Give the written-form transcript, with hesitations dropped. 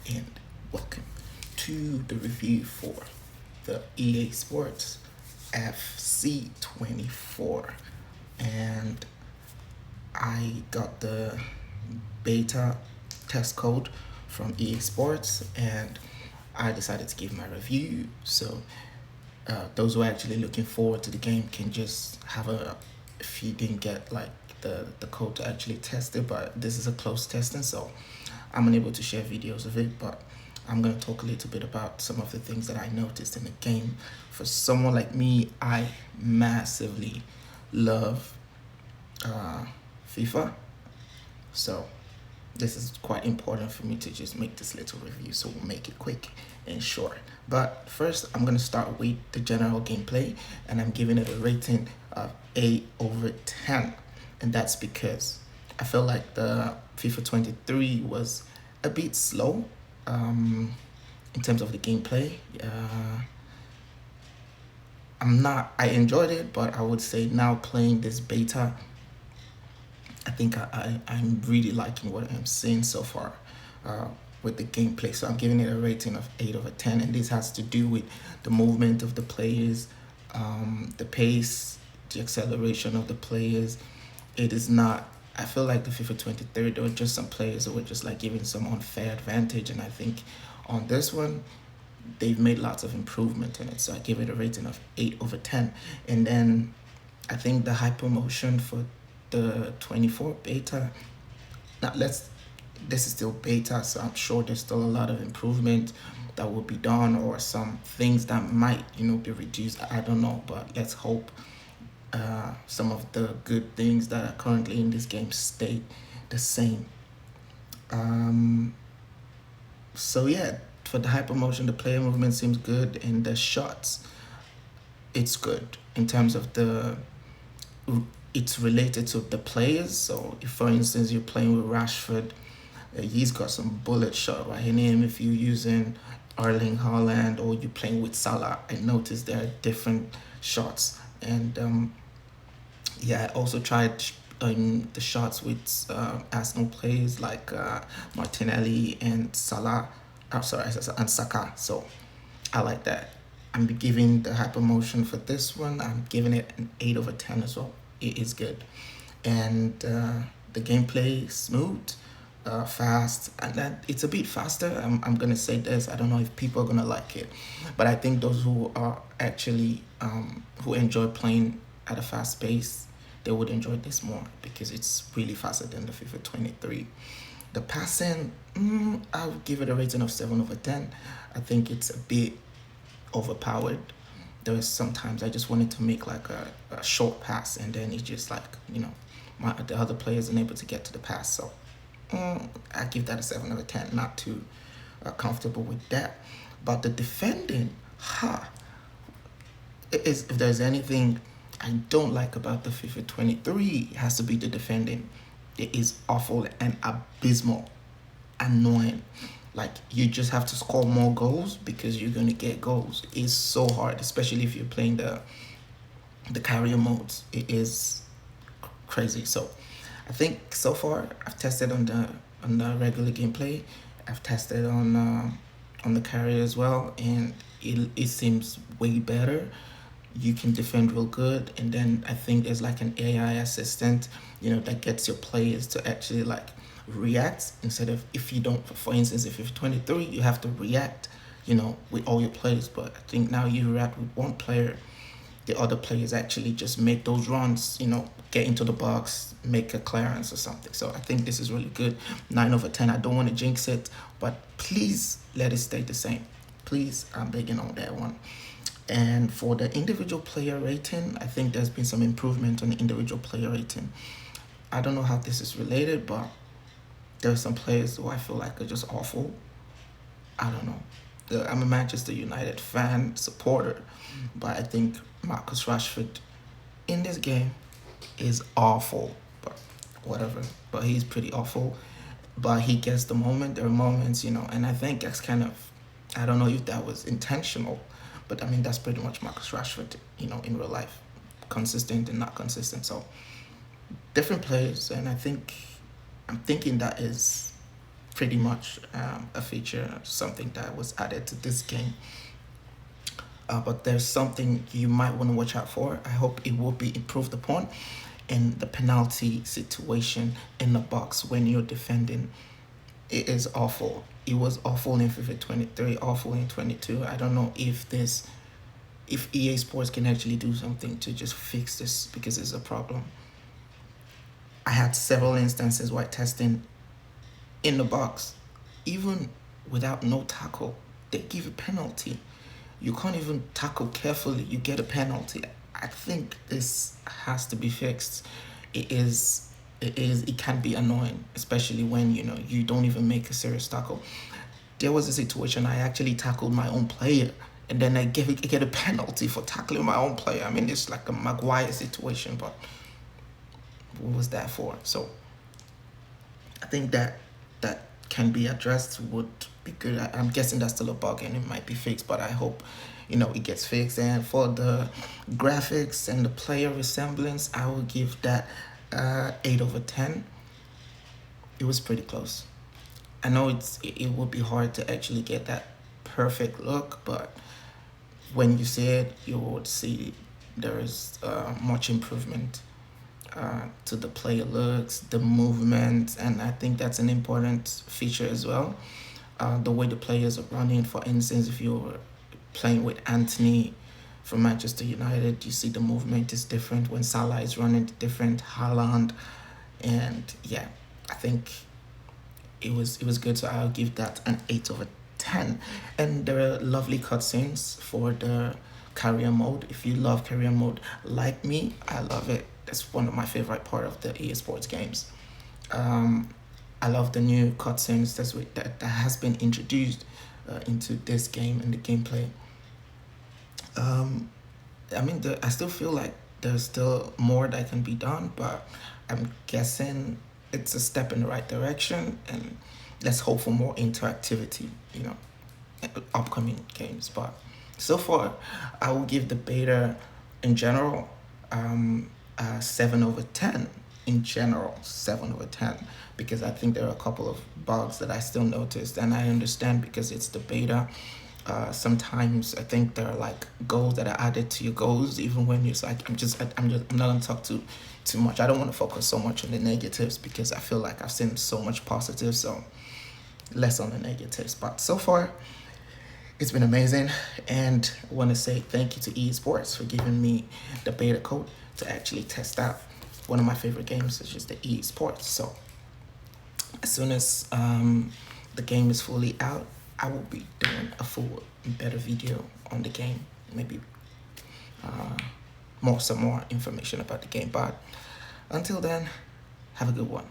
and welcome to the review for the EA Sports FC 24. And I got the beta test code from EA Sports and I decided to give my review. So those who are actually looking forward to the game can just have if you didn't get like the code to actually test it, but this is a closed testing, so I'm unable to share videos of it, but I'm going to talk a little bit about some of the things that I noticed in the game. For someone like me, I massively love FIFA, so this is quite important for me to just make this little review, so we'll make it quick and short. But first, I'm going to start with the general gameplay, and I'm giving it a rating of 8/10, and that's because I feel like the FIFA 23 was a bit slow in terms of the gameplay. I enjoyed it, but I would say now playing this beta, I think I'm really liking what I'm seeing so far with the gameplay. So I'm giving it a rating of 8/10, and this has to do with the movement of the players, the pace, the acceleration of the players. It is not, I feel like the FIFA 23, there were just some players that were just like giving some unfair advantage, and I think on this one, they've made lots of improvement in it. So I give it a rating of 8/10. And then I think the hypermotion for the 24 beta, now this is still beta, so I'm sure there's still a lot of improvement that will be done, or some things that might be reduced. I don't know, but let's hope some of the good things that are currently in this game stay the same. So yeah, for the hypermotion, the player movement seems good, and the shots, it's good in terms of it's related to the players. So if, for instance, you're playing with Rashford, he's got some bullet shot right in him. If you're using Erling Haaland or you're playing with Salah, I noticed there are different shots. And I also tried the shots with Arsenal players like Martinelli and Salah. I'm sorry, and Saka. So I like that. I'm giving the hypermotion for this one, I'm giving it an 8/10 as well. It is good. And the gameplay smooth, fast, and that it's a bit faster. I'm gonna say this. I don't know if people are gonna like it, but I think those who are actually who enjoy playing at a fast pace, they would enjoy this more because it's really faster than the FIFA 23. The passing, I would give it a rating of 7/10. I think it's a bit overpowered. There was sometimes I just wanted to make like a short pass, and then it's just like the other players unable to get to the pass. So I give that a 7/10. Not too comfortable with that. But the defending, if there's anything I don't like about the FIFA 23, it has to be the defending. It is awful and abysmal, annoying. Like, you just have to score more goals because you're going to get goals. It's so hard, especially if you're playing the carrier modes. It is crazy. So I think so far I've tested on the regular gameplay. I've tested on the carrier as well, and it seems way better. You can defend real good, and then I think there's like an AI assistant, that gets your players to actually like react, instead of, if you don't, for instance, if you're 23, you have to react, with all your players. But I think now you react with one player, the other players actually just make those runs, get into the box, make a clearance or something. So I think this is really good. 9/10. I don't want to jinx it, but please let it stay the same. Please, I'm begging on that one. And for the individual player rating, I think there's been some improvement on the individual player rating. I don't know how this is related, but there are some players who I feel like are just awful. I don't know. I'm a Manchester United fan, supporter, but I think Marcus Rashford in this game is awful. But whatever. But he's pretty awful. But he gets the moment. There are moments, and I think that's kind of, I don't know if that was intentional, but I mean, that's pretty much Marcus Rashford, in real life. Consistent and not consistent. So different players, and I'm thinking that is pretty much a feature, something that was added to this game. But there's something you might want to watch out for. I hope it will be improved upon in the penalty situation in the box when you're defending. It is awful. It was awful in FIFA 23, awful in 22. I don't know if EA Sports can actually do something to just fix this, because it's a problem. I had several instances while testing in the box, even without no tackle, they give a penalty. You can't even tackle carefully, you get a penalty. I think this has to be fixed. It can be annoying, especially when you don't even make a serious tackle. There was a situation I actually tackled my own player, and then I get a penalty for tackling my own player. I mean, it's like a Maguire situation, but what was that for? So I think that can be addressed, would be good. I'm guessing that's still a bug and it might be fixed, but I hope it gets fixed. And for the graphics and the player resemblance, I will give that 8/10. It was pretty close. I know it would be hard to actually get that perfect look, but when you see it, you would see there is much improvement to the player looks, the movement, and I think that's an important feature as well. The way the players are running, for instance, if you're playing with Anthony from Manchester United, you see the movement is different. When Salah is running, different. Haaland, and yeah, I think it was good. So I'll give that an 8/10. And there are lovely cutscenes for the career mode. If you love career mode like me, I love it. That's one of my favorite part of the EA Sports games. I love the new cutscenes that has been introduced into this game and the gameplay. I mean, I still feel like there's still more that can be done, but I'm guessing it's a step in the right direction, and let's hope for more interactivity, in upcoming games. But so far, I will give the beta in general 7/10. In general, 7/10, because I think there are a couple of bugs that I still noticed, and I understand because it's the beta. Sometimes I think there are like goals that are added to your goals, even when it's like I'm not gonna talk too much. I don't want to focus so much on the negatives because I feel like I've seen so much positive, so less on the negatives. But so far, it's been amazing, and I want to say thank you to EA Sports for giving me the beta code to actually test out one of my favorite games, which is the EA Sports. So as soon as the game is fully out, I will be doing a full better video on the game, maybe some more information about the game. But until then, have a good one.